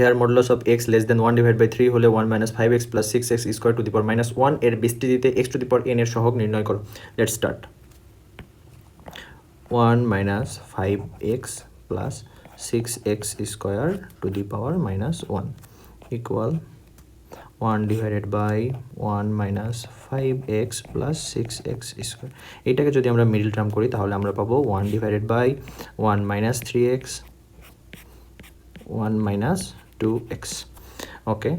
Hair modulus of x less than 1/3 হলে 1 - 5x + 6x square to the পাওয়ার -1 এর বিস্তৃতিতে x to the power n এর সহগ নির্ণয় করো। Let's start. 1 - 5x + 6x square to the power -1 equal 1/1 - 5x + 6x square. এইটাকে যদি আমরা middle term করি তাহলে আমরা পাবো 1/1 - 3x 1 - 2x। ওকে,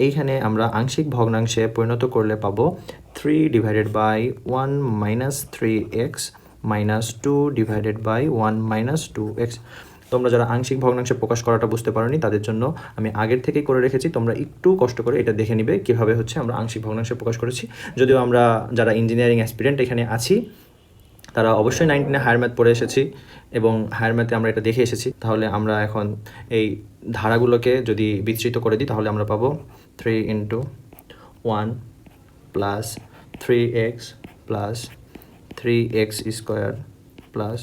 এইখানে আমরা আংশিক ভগ্নাংশে পরিণত করলে পাবো 3/1 - 3x - 2/1 - 2x। তোমরা যারা আংশিক ভগ্নাংশে প্রকাশ করাটা বুঝতে পারোনি তাদের জন্য আমি আগের থেকেই করে রেখেছি, তোমরা একটু কষ্ট করে এটা দেখে নিবে কীভাবে হচ্ছে আমরা আংশিক ভগ্নাংশে প্রকাশ করেছি। যদিও আমরা যারা ইঞ্জিনিয়ারিং অ্যাসপিরেন্ট এখানে আছি তারা অবশ্যই 9 হায়ার ম্যাথ পড়ে এসেছি এবং হায়ার ম্যাথে আমরা এটা দেখে এসেছি। তাহলে আমরা এখন এই ধারাগুলোকে যদি বিস্তৃত করে দিই তাহলে আমরা পাবো 3 × 1 + 3x + 3x square plus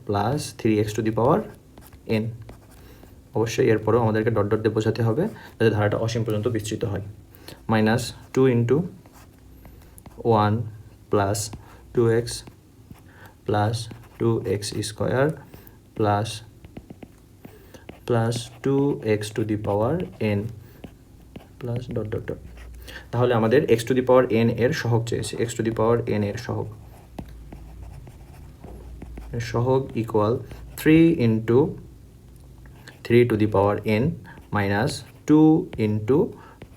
plus 3x to the power n। অবশ্যই এরপরেও আমাদেরকে ডট ডট দিয়ে বোঝাতে হবে যাতে ধারাটা অসীম পর্যন্ত বিস্তৃত হয়। -2 × 1 + 2x + 2x square plus 2x to the power n plus dot dot dot. তাহলে আমাদের x to the power n এর সহগ চেয়েছে। x to the power n এর সহগ equal 3 × 3 to the power n - 2 ×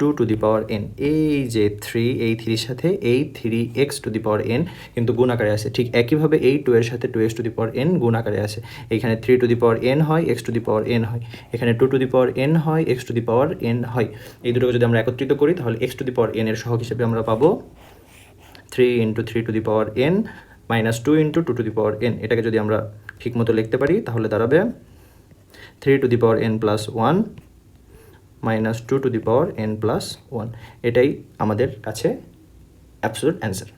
2 to the power n। এই যে 3, এই 3-র সাথে এই 3x to the power n কিন্তু গুণ আকারে আছে। ঠিক একইভাবে এই 2 এর সাথে 2x to the power n গুণ আকারে আছে। এখানে 3 টু দি পাওয়ার n হয়, x to the power n হয়। এখানে 2 টু দি পাওয়ার n হয়, x to the power n হয়। এই দুটোকে যদি আমরা একত্রিত করি তাহলে x to the power n এর সহগ হিসেবে আমরা পাবো 3 × 3 to the power n - 2 × 2 to the power n। এটাকে যদি আমরা ঠিকমতো লিখতে পারি তাহলে দাঁড়াবে 3 to the power n + 1 - 2 to the power n + 1। এটাই আমাদের কাছে অ্যাবসলিউট অ্যান্সার।